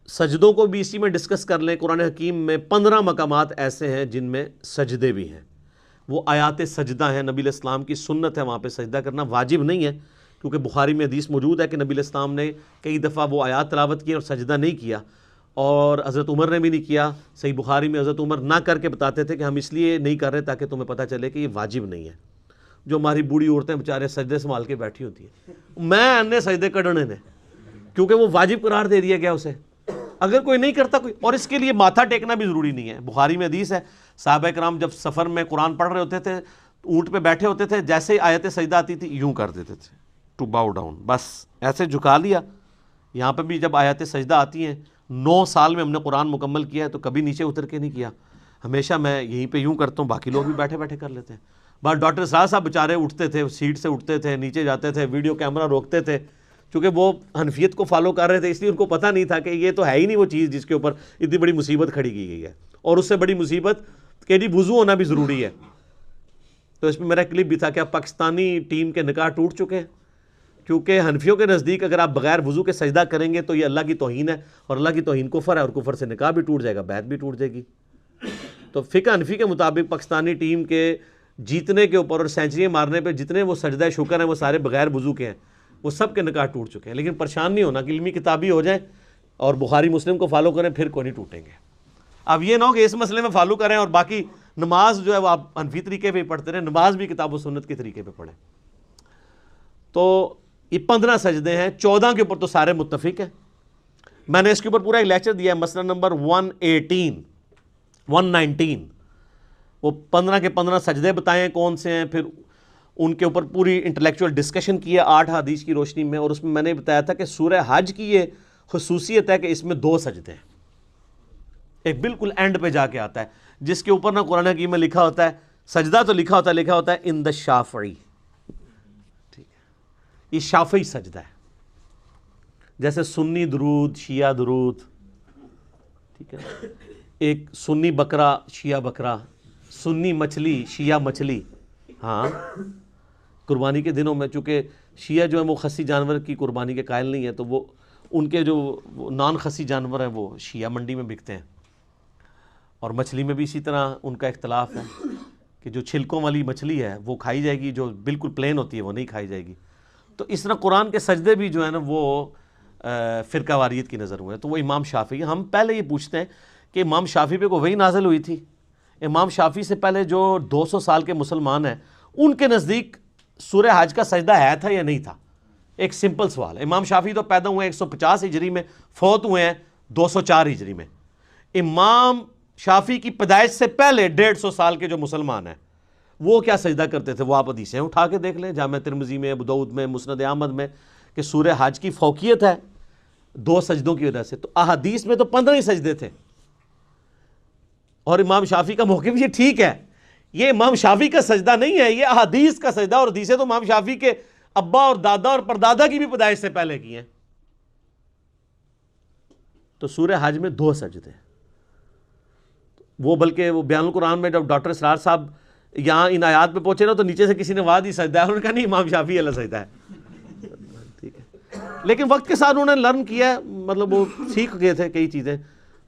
سجدوں کو بھی اسی میں ڈسکس کر لیں. قرآن حکیم میں 15 مقامات ایسے ہیں جن میں سجدے بھی ہیں. وہ آیات سجدہ ہیں. نبی علیہ السلام کی سنت ہے وہاں پہ سجدہ کرنا، واجب نہیں ہے، کیونکہ بخاری میں حدیث موجود ہے کہ نبی علیہ السلام نے کئی دفعہ وہ آیات تلاوت کی اور سجدہ نہیں کیا، اور حضرت عمر نے بھی نہیں کیا. صحیح بخاری میں حضرت عمر نہ کر کے بتاتے تھے کہ ہم اس لیے نہیں کر رہے تاکہ تمہیں پتہ چلے کہ یہ واجب نہیں ہے. جو ہماری بوڑھی عورتیں بیچارے سجدے سنبھال کے بیٹھی ہوتی ہیں، میں انے سجدے کڈنے نے، کیونکہ وہ واجب قرار دے دیا گیا اسے. اگر کوئی نہیں کرتا کوئی، اور اس کے لیے ماتھا ٹیکنا بھی ضروری نہیں ہے. بخاری میں حدیث ہے صحابہ کرام جب سفر میں قرآن پڑھ رہے ہوتے تھے، اونٹ پہ بیٹھے ہوتے تھے، جیسے ہی آیت سجدہ آتی تھی یوں کر دیتے تھے، ٹو باؤ ڈاؤن، بس ایسے جھکا لیا. یہاں پہ بھی جب آیت سجدہ آتی ہیں، 9 سال میں ہم نے قرآن مکمل کیا ہے تو کبھی نیچے اتر کے نہیں کیا. ہمیشہ میں یہیں پہ یوں کرتا ہوں، باقی لوگ بھی بیٹھے بیٹھے کر لیتے ہیں. بس ڈاکٹر صاحب بیچارے اٹھتے تھے، سیٹ سے اٹھتے تھے، نیچے جاتے تھے، ویڈیو کیمرہ روکتے تھے، چونکہ وہ حنفیت کو فالو کر رہے تھے، اس لیے ان کو پتہ نہیں تھا کہ یہ تو ہے ہی نہیں وہ چیز جس کے اوپر اتنی بڑی مصیبت کھڑی کی گئی ہے. اور اس سے بڑی مصیبت کہ جی وضو ہونا بھی ضروری ہے. تو اس میں میرا کلپ بھی تھا کہ اب پاکستانی ٹیم کے نکاح ٹوٹ چکے ہیں، کیونکہ حنفیوں کے نزدیک اگر آپ بغیر وضو کے سجدہ کریں گے تو یہ اللہ کی توہین ہے، اور اللہ کی توہین کفر ہے، اور کفر سے نکاح بھی ٹوٹ جائے گا، بیعت بھی ٹوٹ جائے گی. تو فقہ حنفی کے مطابق پاکستانی ٹیم کے جیتنے کے اوپر اور سینچریاں مارنے پہ جتنے وہ سجدہ شکر ہیں وہ سارے بغیر وضو کے ہیں، وہ سب کے نکاح ٹوٹ چکے ہیں. لیکن پریشان نہیں ہونا کہ علمی کتابی ہو جائیں اور بخاری مسلم کو فالو کریں، پھر کوئی نہیں ٹوٹیں گے. اب یہ نہ ہو کہ اس مسئلے میں فالو کریں اور باقی نماز جو ہے وہ آپ حنفی طریقے پہ پڑھتے رہیں، نماز بھی کتاب و سنت کے طریقے پہ پڑھیں. تو یہ 15 سجدے ہیں. 14 کے اوپر تو سارے متفق ہیں. میں نے اس کے اوپر پورا ایک لیکچر دیا ہے، مسئلہ نمبر 119. وہ 15 کے 15 سجدے بتائیں کون سے ہیں، پھر ان کے اوپر پوری انٹلیکچوئل ڈسکشن کی ہے 8 حدیث کی روشنی میں. اور اس میں نے بتایا تھا کہ سورہ حج کی یہ خصوصیت ہے کہ اس میں 2 سجدے ہیں. ایک بالکل اینڈ پہ جا کے آتا ہے جس کے اوپر نہ قرآن حکیم میں لکھا ہوتا ہے سجدہ، تو لکھا ہوتا ہے ان دا شافعی. ٹھیک ہے، یہ شافعی سجدہ ہے، جیسے سنی درود، شیعہ درود. ٹھیک ہے، ایک سنی بکرا، شیعہ بکرا، سنی مچھلی، شیعہ مچھلی. ہاں، قربانی کے دنوں میں چونکہ شیعہ جو ہیں وہ خسی جانور کی قربانی کے قائل نہیں ہے، تو وہ ان کے جو نان خسی جانور ہیں وہ شیعہ منڈی میں بکتے ہیں. اور مچھلی میں بھی اسی طرح ان کا اختلاف ہے کہ جو چھلکوں والی مچھلی ہے وہ کھائی جائے گی، جو بالکل پلین ہوتی ہے وہ نہیں کھائی جائے گی. تو اس طرح قرآن کے سجدے بھی جو ہے نا وہ فرقہ واریت کی نظر ہوئے. تو وہ امام شافعی، ہم پہلے یہ پوچھتے ہیں کہ امام شافعی پہ کوئی وحی نازل ہوئی تھی؟ امام شافعی سے پہلے جو 200 سال کے مسلمان ہیں ان کے نزدیک سورہ حج کا سجدہ ہے تھا یا نہیں تھا؟ ایک سمپل سوال ہے. امام شافعی تو پیدا ہوئے 150 ہجری میں، فوت ہوئے ہیں 204 ہجری میں. امام شافعی کی پیدائش سے پہلے 150 سال کے جو مسلمان ہیں وہ کیا سجدہ کرتے تھے؟ وہ آپ حدیثیں اٹھا کے دیکھ لیں، جامع ترمذی میں، ابو داؤد میں، مسند احمد میں، کہ سورہ حج کی فوقیت ہے 2 سجدوں کی وجہ سے. تو احادیث میں تو 15 ہی سجدے تھے. اور امام شافعی کا موقف یہ ٹھیک ہے، یہ امام شافعی کا سجدہ نہیں ہے، یہ احادیث کا سجدہ. اور حدیثیں تو امام شافعی کے ابا اور دادا اور پردادا کی بھی پیدائش سے پہلے کی ہیں. تو سورہ حج میں 2 سجدے، وہ بلکہ وہ بیان القرآن میں جب ڈاکٹر اسرار صاحب یہاں ان آیات پہ پہنچے نا تو نیچے سے کسی نے واد ہی سجدہ ہے، انہوں نے کہا نہیں امام شافعی اللہ سجدہ ہے. ٹھیک ہے، لیکن وقت کے ساتھ انہوں نے لرن کیا ہے، مطلب وہ سیکھ گئے تھے کئی چیزیں.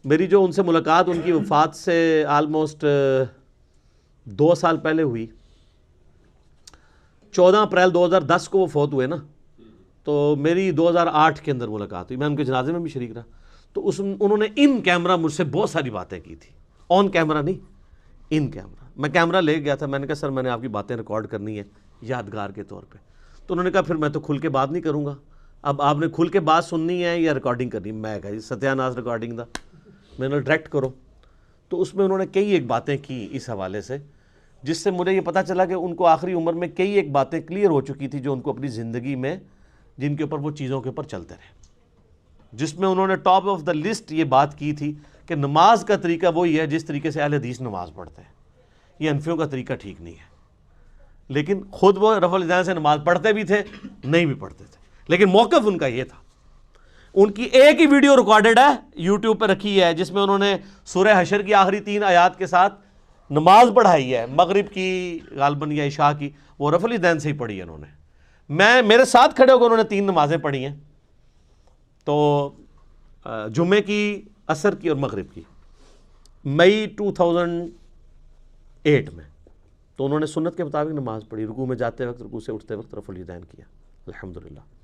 میری جو ان سے ملاقات ان کی وفات سے آلموسٹ 2 سال پہلے ہوئی. 14 اپریل 2010 کو وہ فوت ہوئے نا، تو میری 2008 کے اندر ملاقات ہوئی. میں ان کے جنازے میں بھی شریک رہا. تو انہوں نے ان کیمرہ مجھ سے بہت ساری باتیں کی تھی، آن کیمرہ نہیں، ان کیمرہ. میں کیمرہ لے گیا تھا، میں نے کہا سر میں نے آپ کی باتیں ریکارڈ کرنی ہے یادگار کے طور پہ. تو انہوں نے کہا پھر میں تو کھل کے بات نہیں کروں گا، اب آپ نے کھل کے بات سننی ہے یا ریکارڈنگ کرنی ہے؟ میں کہا جی ستیہ ناز ریکارڈنگ دا، میں نے ڈائریکٹ کرو. تو اس میں انہوں نے کئی ایک باتیں کی اس حوالے سے، جس سے مجھے یہ پتہ چلا کہ ان کو آخری عمر میں کئی ایک باتیں کلیئر ہو چکی تھی جو ان کو اپنی زندگی میں جن کے اوپر وہ چیزوں کے اوپر چلتے رہے. جس میں انہوں نے ٹاپ آف دا لسٹ یہ بات کی تھی کہ نماز کا طریقہ وہی ہے جس طریقے سے اہل حدیث نماز پڑھتے ہیں. یہ حنفیوں کا طریقہ ٹھیک نہیں ہے. لیکن خود وہ رفع الیدین سے نماز پڑھتے بھی تھے، نہیں بھی پڑھتے تھے، لیکن موقف ان کا یہ تھا. ان کی ایک ہی ویڈیو ریکارڈڈ ہے، یوٹیوب پہ رکھی ہے، جس میں انہوں نے سورہ حشر کی آخری 3 آیات کے ساتھ نماز پڑھائی ہے، مغرب کی غالباً یا عشاء کی، وہ رفع الیدین سے ہی پڑھی ہے انہوں نے. میرے ساتھ کھڑے ہو کے انہوں نے 3 نمازیں پڑھی ہیں. تو جمعے کی، عصر کی اور مغرب کی، مئی 2008 میں. تو انہوں نے سنت کے مطابق نماز پڑھی، رکوع میں جاتے وقت، رکوع سے اٹھتے وقت رفع الیدین کیا. الحمدللہ.